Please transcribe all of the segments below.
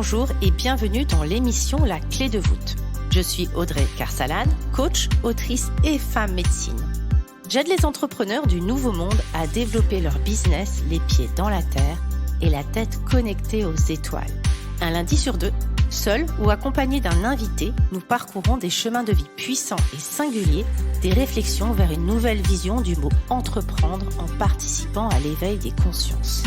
Bonjour et bienvenue dans l'émission La Clé de voûte. Je suis Audrey Carsalane, coach, autrice et femme médecine. J'aide les entrepreneurs du nouveau monde à développer leur business les pieds dans la terre et la tête connectée aux étoiles. Un lundi sur deux, seul ou accompagné d'un invité, nous parcourons des chemins de vie puissants et singuliers, des réflexions vers une nouvelle vision du mot entreprendre en participant à l'éveil des consciences.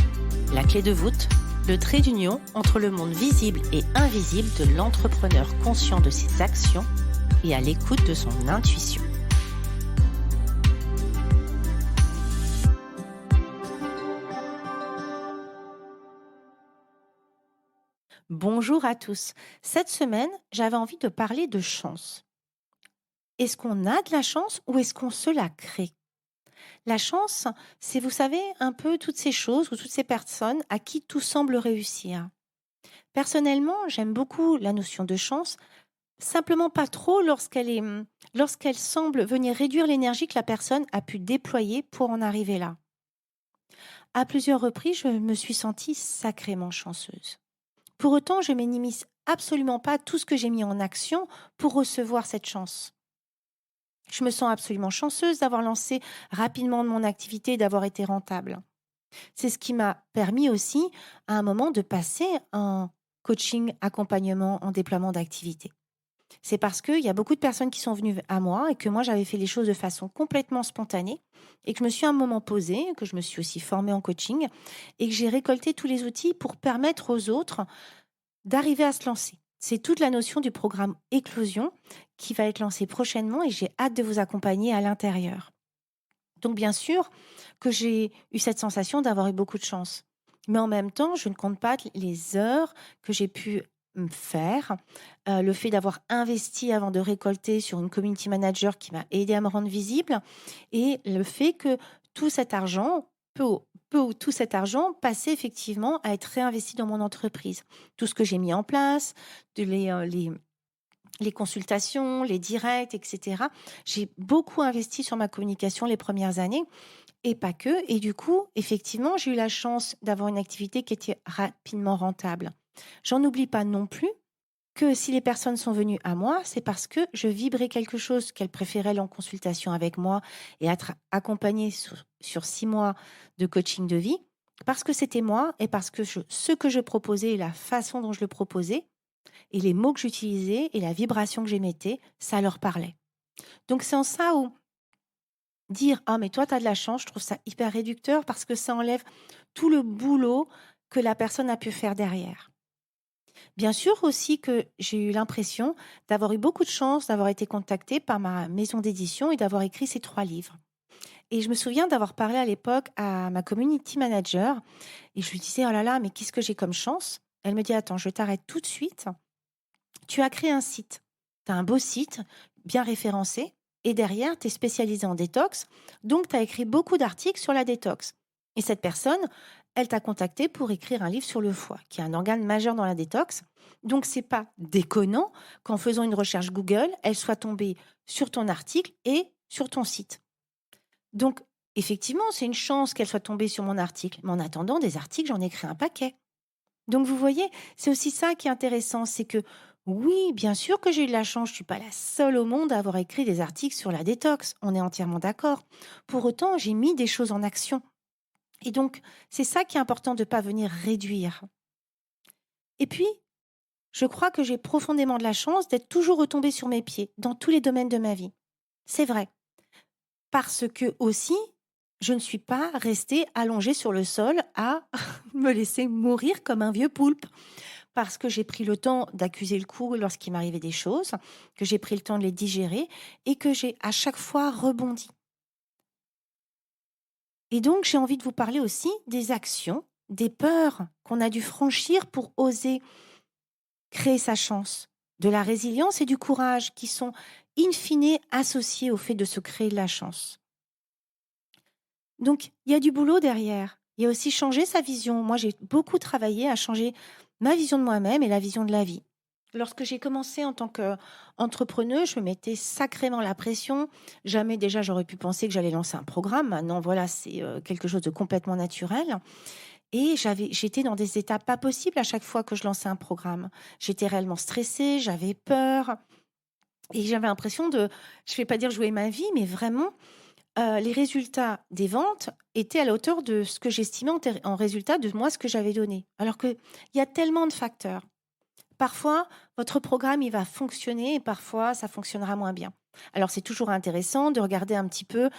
La clé de voûte, le trait d'union entre le monde visible et invisible de l'entrepreneur conscient de ses actions et à l'écoute de son intuition. Bonjour à tous. Cette semaine, j'avais envie de parler de chance. Est-ce qu'on a de la chance ou est-ce qu'on se la crée ? La chance, c'est, vous savez, un peu toutes ces choses ou toutes ces personnes à qui tout semble réussir. Personnellement, j'aime beaucoup la notion de chance, simplement pas trop lorsqu'elle semble venir réduire l'énergie que la personne a pu déployer pour en arriver là. À plusieurs reprises, je me suis sentie sacrément chanceuse. Pour autant, je minimise absolument pas tout ce que j'ai mis en action pour recevoir cette chance. Je me sens absolument chanceuse d'avoir lancé rapidement mon activité et d'avoir été rentable. C'est ce qui m'a permis aussi, à un moment, de passer en coaching, accompagnement, en déploiement d'activité. C'est parce qu'il y a beaucoup de personnes qui sont venues à moi et que moi, j'avais fait les choses de façon complètement spontanée et que je me suis à un moment posée, que je me suis aussi formée en coaching et que j'ai récolté tous les outils pour permettre aux autres d'arriver à se lancer. C'est toute la notion du programme Éclosion qui va être lancé prochainement et j'ai hâte de vous accompagner à l'intérieur. Donc bien sûr que j'ai eu cette sensation d'avoir eu beaucoup de chance. Mais en même temps, je ne compte pas les heures que j'ai pu faire, le fait d'avoir investi avant de récolter sur une community manager qui m'a aidé à me rendre visible et le fait que tout cet argent, peu ou tout cet argent passait effectivement à être réinvesti dans mon entreprise. Tout ce que j'ai mis en place, les consultations, les directs, etc. J'ai beaucoup investi sur ma communication les premières années et pas que. Et du coup, effectivement, j'ai eu la chance d'avoir une activité qui était rapidement rentable. J'en oublie pas non plus que si les personnes sont venues à moi, c'est parce que je vibrais quelque chose qu'elles préféraient en consultation avec moi et être accompagnées sur 6 mois de coaching de vie, parce que c'était moi et parce que ce que je proposais et la façon dont je le proposais et les mots que j'utilisais et la vibration que j'émettais, ça leur parlait. Donc c'est en ça où dire « Ah mais toi tu as de la chance », je trouve ça hyper réducteur parce que ça enlève tout le boulot que la personne a pu faire derrière. Bien sûr aussi que j'ai eu l'impression d'avoir eu beaucoup de chance, d'avoir été contactée par ma maison d'édition et d'avoir écrit ces 3 livres. Et je me souviens d'avoir parlé à l'époque à ma community manager et je lui disais « Oh là là, mais qu'est-ce que j'ai comme chance ?» Elle me dit « Attends, je t'arrête tout de suite. Tu as créé un site. Tu as un beau site, bien référencé et derrière, tu es spécialisé en détox. Donc, tu as écrit beaucoup d'articles sur la détox. Et cette personne, elle t'a contacté pour écrire un livre sur le foie, qui est un organe majeur dans la détox. Donc, c'est pas déconnant qu'en faisant une recherche Google, elle soit tombée sur ton article et sur ton site. Donc, effectivement, c'est une chance qu'elle soit tombée sur mon article. Mais en attendant, des articles, j'en ai écrit un paquet. Donc, vous voyez, c'est aussi ça qui est intéressant, c'est que oui, bien sûr que j'ai eu de la chance, je ne suis pas la seule au monde à avoir écrit des articles sur la détox, on est entièrement d'accord. Pour autant, j'ai mis des choses en action. Et donc, c'est ça qui est important de ne pas venir réduire. Et puis, je crois que j'ai profondément de la chance d'être toujours retombée sur mes pieds dans tous les domaines de ma vie. C'est vrai. Parce que aussi, je ne suis pas restée allongée sur le sol à me laisser mourir comme un vieux poulpe. Parce que j'ai pris le temps d'accuser le coup lorsqu'il m'arrivait des choses, que j'ai pris le temps de les digérer et que j'ai à chaque fois rebondi. Et donc, j'ai envie de vous parler aussi des actions, des peurs qu'on a dû franchir pour oser créer sa chance, de la résilience et du courage qui sont in fine associés au fait de se créer de la chance. Donc, il y a du boulot derrière. Il y a aussi changer sa vision. Moi, j'ai beaucoup travaillé à changer ma vision de moi-même et la vision de la vie. Lorsque j'ai commencé en tant qu'entrepreneuse, je me mettais sacrément la pression. Jamais déjà j'aurais pu penser que j'allais lancer un programme. Maintenant, voilà, c'est quelque chose de complètement naturel. et j'étais dans des états pas possibles à chaque fois que je lançais un programme. J'étais réellement stressée, j'avais peur et j'avais l'impression je vais pas dire jouer ma vie, mais vraiment, les résultats des ventes étaient à la hauteur de ce que j'estimais en résultat de moi, ce que j'avais donné. Alors qu'il y a tellement de facteurs. Parfois, votre programme, il va fonctionner et parfois, ça fonctionnera moins bien. Alors, c'est toujours intéressant de regarder un petit peu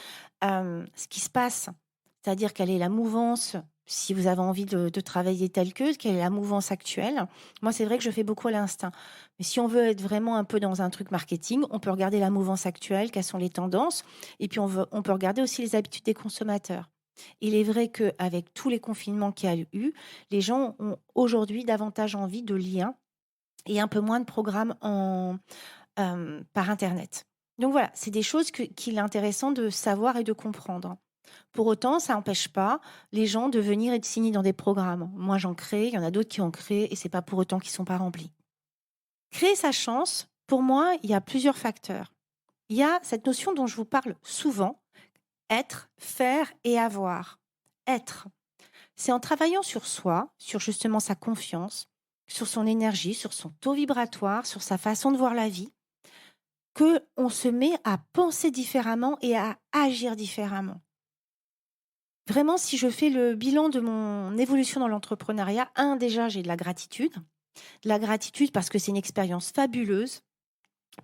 ce qui se passe, c'est-à-dire quelle est la mouvance, si vous avez envie de travailler tel que, quelle est la mouvance actuelle. Moi, c'est vrai que je fais beaucoup à l'instinct. Mais si on veut être vraiment un peu dans un truc marketing, on peut regarder la mouvance actuelle, quelles sont les tendances, et puis on peut regarder aussi les habitudes des consommateurs. Il est vrai qu'avec tous les confinements qu'il y a eu, les gens ont aujourd'hui davantage envie de liens et un peu moins de programmes par Internet. Donc voilà, c'est des choses qu'il est intéressant de savoir et de comprendre. Pour autant, ça n'empêche pas les gens de venir et de signer dans des programmes. Moi, j'en crée, il y en a d'autres qui en créent et c'est pas pour autant qu'ils sont pas remplis. Créer sa chance, pour moi, il y a plusieurs facteurs. Il y a cette notion dont je vous parle souvent, être, faire et avoir. Être, c'est en travaillant sur soi, sur justement sa confiance, sur son énergie, sur son taux vibratoire, sur sa façon de voir la vie, que on se met à penser différemment et à agir différemment. Vraiment, si je fais le bilan de mon évolution dans l'entrepreneuriat, déjà, j'ai de la gratitude. De la gratitude parce que c'est une expérience fabuleuse,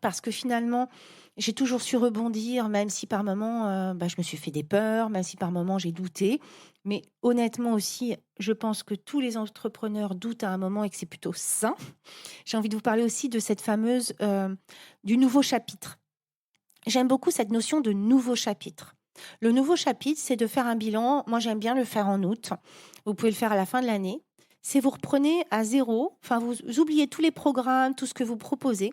parce que finalement, j'ai toujours su rebondir, même si par moments, je me suis fait des peurs, même si par moments j'ai douté. Mais honnêtement aussi, je pense que tous les entrepreneurs doutent à un moment et que c'est plutôt sain. J'ai envie de vous parler aussi de cette fameuse du nouveau chapitre. J'aime beaucoup cette notion de nouveau chapitre. Le nouveau chapitre, c'est de faire un bilan. Moi, j'aime bien le faire en août. Vous pouvez le faire à la fin de l'année. C'est vous reprenez à zéro, enfin vous oubliez tous les programmes, tout ce que vous proposez,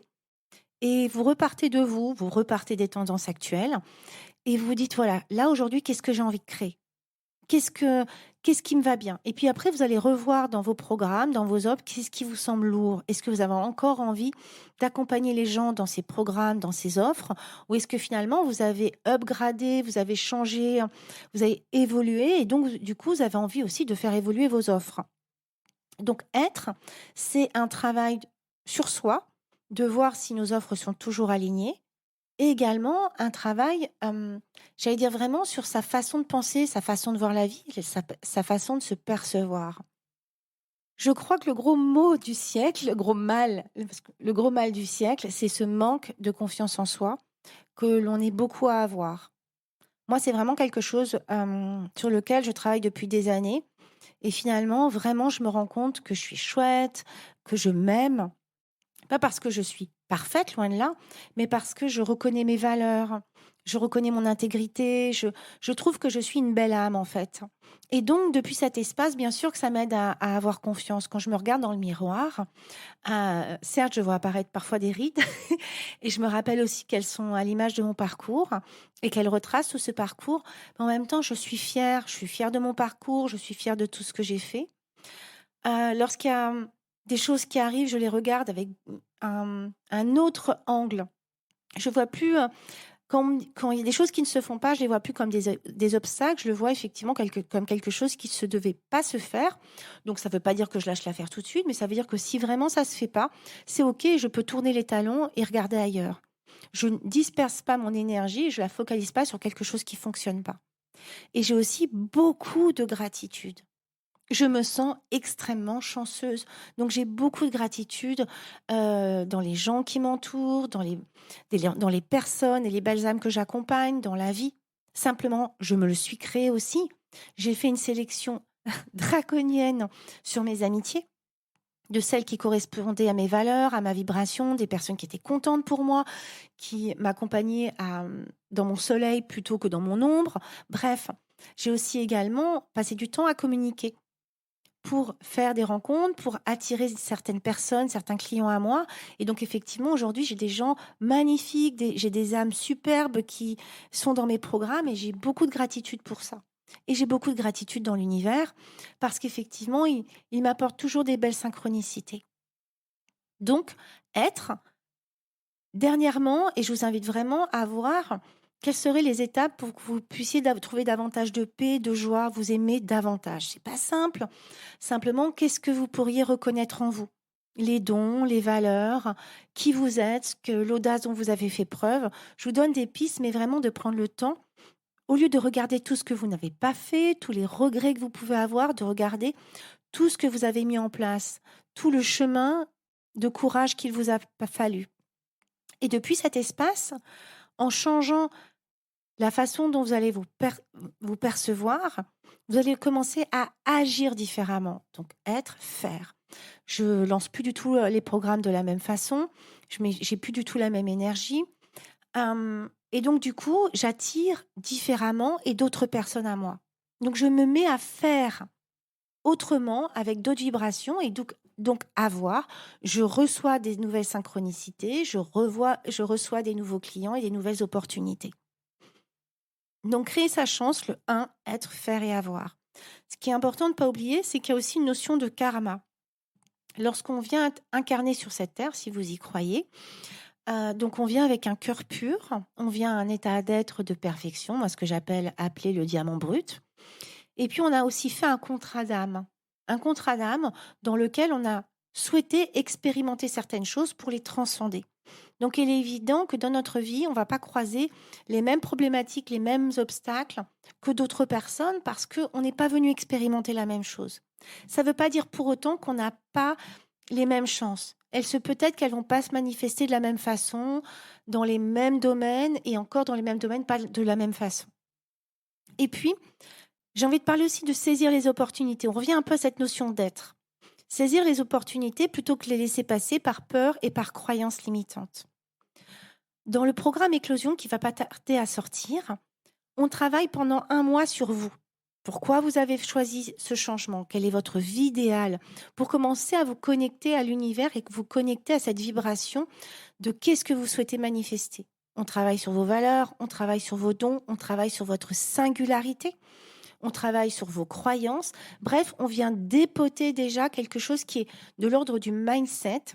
et vous repartez de vous repartez des tendances actuelles, et vous vous dites, voilà, là aujourd'hui, qu'est-ce que j'ai envie de créer? Qu'est-ce que qu'est-ce qui me va bien? Et puis après, vous allez revoir dans vos programmes, dans vos offres, qu'est-ce qui vous semble lourd? Est-ce que vous avez encore envie d'accompagner les gens dans ces programmes, dans ces offres? Ou est-ce que finalement, vous avez upgradé, vous avez changé, vous avez évolué et donc, du coup, vous avez envie aussi de faire évoluer vos offres? Donc être, c'est un travail sur soi, de voir si nos offres sont toujours alignées et également un travail, j'allais dire vraiment sur sa façon de penser, sa façon de voir la vie, sa façon de se percevoir. Je crois que le gros mot du siècle, le gros mal, parce que le gros mal du siècle, c'est ce manque de confiance en soi que l'on est beaucoup à avoir. Moi, c'est vraiment quelque chose, sur lequel je travaille depuis des années et finalement, vraiment, je me rends compte que je suis chouette, que je m'aime. Pas parce que je suis parfaite, loin de là, mais parce que je reconnais mes valeurs, je reconnais mon intégrité, je trouve que je suis une belle âme en fait. Et donc, depuis cet espace, bien sûr que ça m'aide à avoir confiance. Quand je me regarde dans le miroir, certes, je vois apparaître parfois des rides et je me rappelle aussi qu'elles sont à l'image de mon parcours et qu'elles retracent tout ce parcours. Mais en même temps, je suis fière de mon parcours, je suis fière de tout ce que j'ai fait. Lorsqu'il y a des choses qui arrivent, je les regarde avec un autre angle. Je vois plus, quand il y a des choses qui ne se font pas, je les vois plus comme des obstacles, je le vois effectivement comme quelque chose qui se devait pas se faire. Donc ça veut pas dire que je lâche l'affaire tout de suite, mais ça veut dire que si vraiment ça se fait pas, c'est OK, je peux tourner les talons et regarder ailleurs. Je ne disperse pas mon énergie, je la focalise pas sur quelque chose qui fonctionne pas. Et j'ai aussi beaucoup de gratitude. Je me sens extrêmement chanceuse. Donc j'ai beaucoup de gratitude, dans les gens qui m'entourent, dans les personnes et les belles âmes que j'accompagne, dans la vie. Simplement, je me le suis créé aussi. J'ai fait une sélection draconienne sur mes amitiés, de celles qui correspondaient à mes valeurs, à ma vibration, des personnes qui étaient contentes pour moi, qui m'accompagnaient dans mon soleil plutôt que dans mon ombre. Bref, j'ai aussi également passé du temps à communiquer pour faire des rencontres, pour attirer certaines personnes, certains clients à moi. Et donc, effectivement, aujourd'hui, j'ai des gens magnifiques, j'ai des âmes superbes qui sont dans mes programmes et j'ai beaucoup de gratitude pour ça. Et j'ai beaucoup de gratitude dans l'univers parce qu'effectivement, il m'apporte toujours des belles synchronicités. Donc, être, dernièrement, et je vous invite vraiment à voir quelles seraient les étapes pour que vous puissiez trouver davantage de paix, de joie, vous aimer davantage? C'est pas simple. Simplement, qu'est-ce que vous pourriez reconnaître en vous? Les dons, les valeurs, qui vous êtes, l'audace dont vous avez fait preuve. Je vous donne des pistes, mais vraiment de prendre le temps, au lieu de regarder tout ce que vous n'avez pas fait, tous les regrets que vous pouvez avoir, de regarder tout ce que vous avez mis en place, tout le chemin de courage qu'il vous a fallu. Et depuis cet espace, en changeant la façon dont vous allez vous percevoir, vous allez commencer à agir différemment. Donc, être, faire. Je lance plus du tout les programmes de la même façon. J'ai plus du tout la même énergie. Et donc, du coup, j'attire différemment et d'autres personnes à moi. Donc, je me mets à faire autrement avec d'autres vibrations et donc avoir. Je reçois des nouvelles synchronicités, je reçois des nouveaux clients et des nouvelles opportunités. Donc, créer sa chance, le 1, être, faire et avoir. Ce qui est important de ne pas oublier, c'est qu'il y a aussi une notion de karma. Lorsqu'on vient incarner sur cette terre, si vous y croyez, donc on vient avec un cœur pur, on vient à un état d'être de perfection, moi ce que appeler le diamant brut. Et puis on a aussi fait un contrat d'âme dans lequel on a souhaité expérimenter certaines choses pour les transcender. Donc il est évident que dans notre vie, on ne va pas croiser les mêmes problématiques, les mêmes obstacles que d'autres personnes parce qu'on n'est pas venu expérimenter la même chose. Ça ne veut pas dire pour autant qu'on n'a pas les mêmes chances. Peut-être qu'elles ne vont pas se manifester de la même façon, dans les mêmes domaines et encore dans les mêmes domaines, pas de la même façon. Et puis, j'ai envie de parler aussi de saisir les opportunités. On revient un peu à cette notion d'être. Saisir les opportunités plutôt que les laisser passer par peur et par croyances limitantes. Dans le programme Éclosion qui ne va pas tarder à sortir, on travaille pendant 1 mois sur vous. Pourquoi vous avez choisi ce changement? Quelle est votre vie idéale? Pour commencer à vous connecter à l'univers et que vous connecter à cette vibration de qu'est-ce que vous souhaitez manifester. On travaille sur vos valeurs, on travaille sur vos dons, on travaille sur votre singularité, on travaille sur vos croyances. Bref, on vient dépoter déjà quelque chose qui est de l'ordre du mindset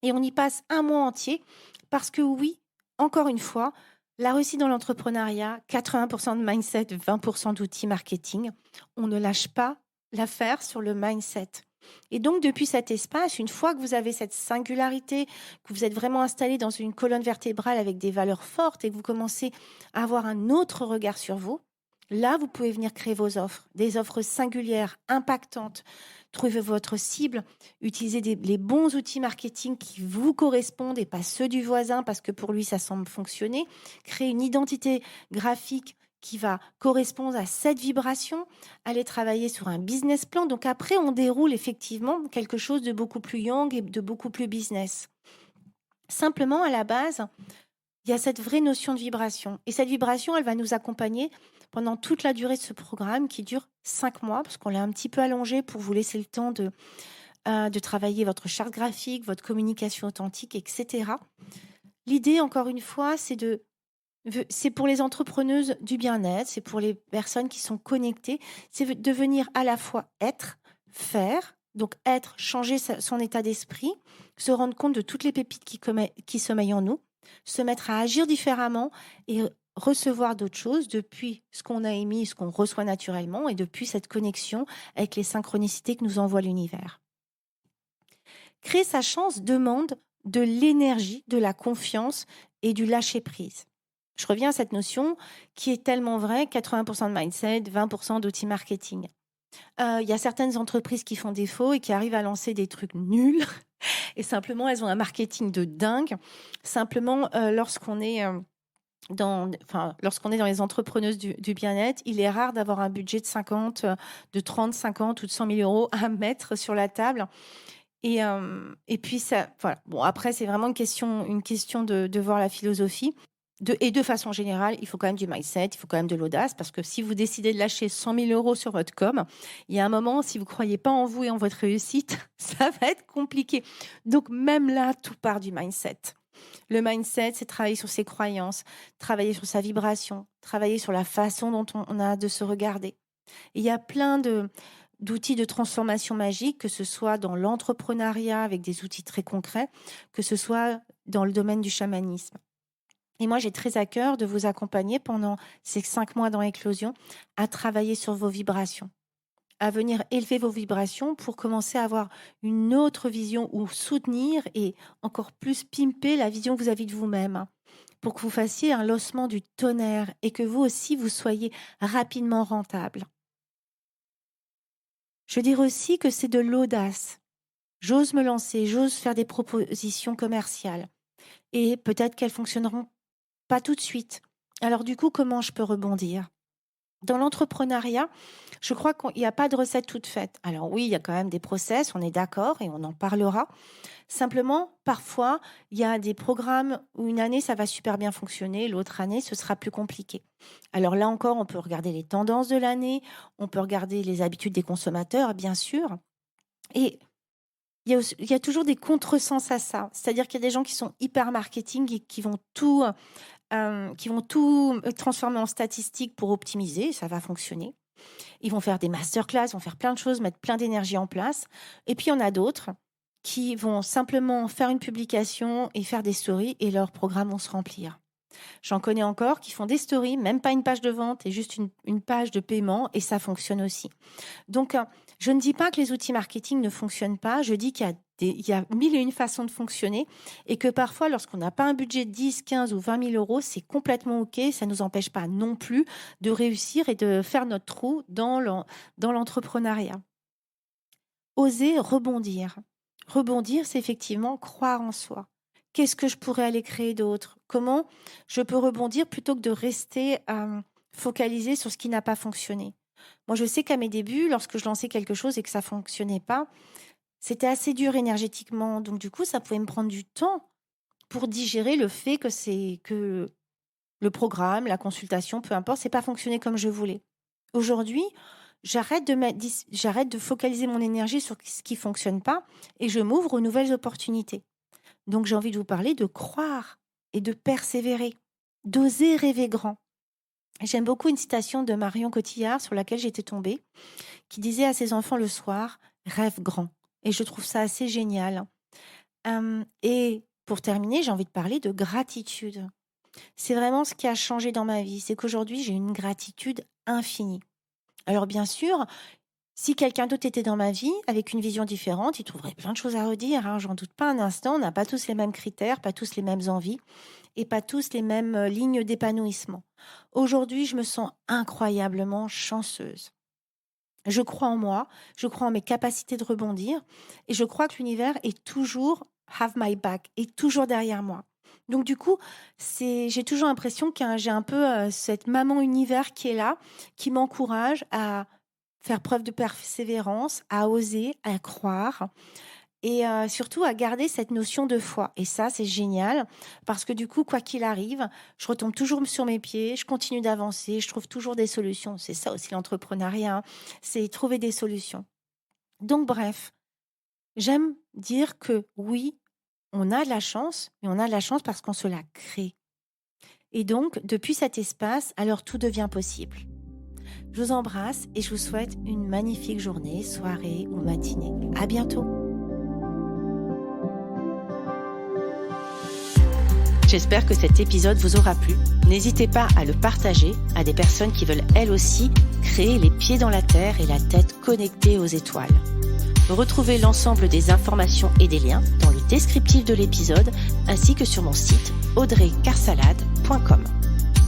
et on y passe 1 mois entier parce que oui, encore une fois, la réussite dans l'entrepreneuriat, 80% de mindset, 20% d'outils marketing. On ne lâche pas l'affaire sur le mindset. Et donc, depuis cet espace, une fois que vous avez cette singularité, que vous êtes vraiment installé dans une colonne vertébrale avec des valeurs fortes et que vous commencez à avoir un autre regard sur vous, là, vous pouvez venir créer vos offres, des offres singulières, impactantes. Trouvez votre cible, utilisez les bons outils marketing qui vous correspondent et pas ceux du voisin parce que pour lui, ça semble fonctionner. Créez une identité graphique qui va correspondre à cette vibration. Allez travailler sur un business plan. Donc après, on déroule effectivement quelque chose de beaucoup plus young et de beaucoup plus business. Simplement, à la base, il y a cette vraie notion de vibration. Et cette vibration, elle va nous accompagner pendant toute la durée de ce programme qui dure 5 mois, parce qu'on l'a un petit peu allongé pour vous laisser le temps de travailler votre charte graphique, votre communication authentique, etc. L'idée, encore une fois, c'est pour les entrepreneuses du bien-être, c'est pour les personnes qui sont connectées, c'est de venir à la fois être, faire, donc être, changer son état d'esprit, se rendre compte de toutes les pépites qui sommeillent en nous, se mettre à agir différemment et recevoir d'autres choses depuis ce qu'on a émis, ce qu'on reçoit naturellement et depuis cette connexion avec les synchronicités que nous envoie l'univers. Créer sa chance demande de l'énergie, de la confiance et du lâcher-prise. Je reviens à cette notion qui est tellement vraie, 80% de mindset, 20% d'outils marketing. Il y a certaines entreprises qui font défaut et qui arrivent à lancer des trucs nuls et simplement elles ont un marketing de dingue. Simplement, lorsqu'on est dans les entrepreneuses du bien-être, il est rare d'avoir un budget de 50, de 30, 50 ou de 100 000 euros à mettre sur la table. Et puis ça, voilà. Bon, après, c'est vraiment une question de voir la philosophie. Et de façon générale, il faut quand même du mindset, il faut quand même de l'audace, parce que si vous décidez de lâcher 100 000 euros sur votre com, il y a un moment, si vous ne croyez pas en vous et en votre réussite, ça va être compliqué. Donc même là, tout part du mindset. Le mindset, c'est travailler sur ses croyances, travailler sur sa vibration, travailler sur la façon dont on a de se regarder. Et il y a plein d'outils de transformation magique, que ce soit dans l'entrepreneuriat avec des outils très concrets, que ce soit dans le domaine du chamanisme. Et moi, j'ai très à cœur de vous accompagner pendant ces 5 mois dans l'éclosion à travailler sur vos vibrations, à venir élever vos vibrations pour commencer à avoir une autre vision ou soutenir et encore plus pimper la vision que vous avez de vous-même, pour que vous fassiez un lancement du tonnerre et que vous aussi, vous soyez rapidement rentable. Je dirais aussi que c'est de l'audace. J'ose me lancer, j'ose faire des propositions commerciales et peut-être qu'elles fonctionneront pas tout de suite. Alors du coup, comment je peux rebondir ? Dans l'entrepreneuriat, je crois qu'il n'y a pas de recette toute faite. Alors oui, il y a quand même des process, on est d'accord et on en parlera. Simplement, parfois, il y a des programmes où une année, ça va super bien fonctionner, l'autre année, ce sera plus compliqué. Alors là encore, on peut regarder les tendances de l'année, on peut regarder les habitudes des consommateurs, bien sûr. Et il y a toujours des contresens à ça. C'est-à-dire qu'il y a des gens qui sont hyper marketing et qui vont tout transformer en statistiques pour optimiser, ça va fonctionner. Ils vont faire des masterclass, ils vont faire plein de choses, mettre plein d'énergie en place. Et puis, il y en a d'autres qui vont simplement faire une publication et faire des stories et leurs programmes vont se remplir. J'en connais encore qui font des stories, même pas une page de vente et juste une page de paiement et ça fonctionne aussi. Donc, je ne dis pas que les outils marketing ne fonctionnent pas, je dis qu'il y a 1001 façons de fonctionner et que parfois, lorsqu'on n'a pas un budget de 10, 15 ou 20 000 euros, c'est complètement OK. Ça ne nous empêche pas non plus de réussir et de faire notre trou dans l'entrepreneuriat. Oser rebondir. Rebondir, c'est effectivement croire en soi. Qu'est-ce que je pourrais aller créer d'autre ? Comment je peux rebondir plutôt que de rester focalisé sur ce qui n'a pas fonctionné ? Moi, je sais qu'à mes débuts, lorsque je lançais quelque chose et que ça ne fonctionnait pas, c'était assez dur énergétiquement. Donc, du coup, ça pouvait me prendre du temps pour digérer le fait que le programme, la consultation, peu importe, c'est pas fonctionné comme je voulais. Aujourd'hui, j'arrête de focaliser mon énergie sur ce qui ne fonctionne pas et je m'ouvre aux nouvelles opportunités. Donc, j'ai envie de vous parler de croire et de persévérer, d'oser rêver grand. J'aime beaucoup une citation de Marion Cotillard sur laquelle j'étais tombée, qui disait à ses enfants le soir, rêve grand. Et je trouve ça assez génial. Et pour terminer, j'ai envie de parler de gratitude. C'est vraiment ce qui a changé dans ma vie. C'est qu'aujourd'hui, j'ai une gratitude infinie. Alors bien sûr, si quelqu'un d'autre était dans ma vie, avec une vision différente, il trouverait plein de choses à redire. J'en doute pas un instant. On n'a pas tous les mêmes critères, pas tous les mêmes envies et pas tous les mêmes lignes d'épanouissement. Aujourd'hui, je me sens incroyablement chanceuse. Je crois en moi, je crois en mes capacités de rebondir et je crois que l'univers est toujours have my back, est toujours derrière moi. Donc du coup, j'ai toujours l'impression que j'ai un peu cette maman univers qui est là, qui m'encourage à faire preuve de persévérance, à oser, à croire et surtout à garder cette notion de foi. Et ça, c'est génial parce que du coup, quoi qu'il arrive, je retombe toujours sur mes pieds, je continue d'avancer, je trouve toujours des solutions. C'est ça aussi l'entrepreneuriat, c'est trouver des solutions. Donc bref, j'aime dire que oui, on a de la chance, mais on a de la chance parce qu'on se la crée. Et donc, depuis cet espace, alors tout devient possible. Je vous embrasse et je vous souhaite une magnifique journée, soirée ou matinée. À bientôt. J'espère que cet épisode vous aura plu. N'hésitez pas à le partager à des personnes qui veulent elles aussi créer les pieds dans la terre et la tête connectée aux étoiles. Retrouvez l'ensemble des informations et des liens dans le descriptif de l'épisode ainsi que sur mon site audreycarsalade.com.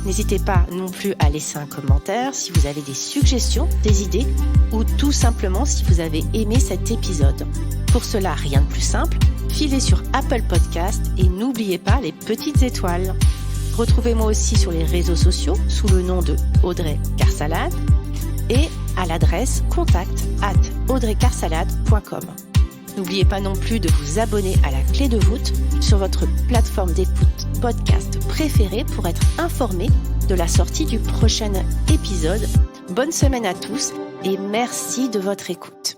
N'hésitez pas non plus à laisser un commentaire si vous avez des suggestions, des idées ou tout simplement si vous avez aimé cet épisode. Pour cela, rien de plus simple, filez sur Apple Podcast et n'oubliez pas les petites étoiles. Retrouvez-moi aussi sur les réseaux sociaux sous le nom de Audrey Carsalade et à l'adresse contact@audreycarsalade.com. N'oubliez pas non plus de vous abonner à la clé de voûte sur votre plateforme d'écoute podcast préférée pour être informé de la sortie du prochain épisode. Bonne semaine à tous et merci de votre écoute.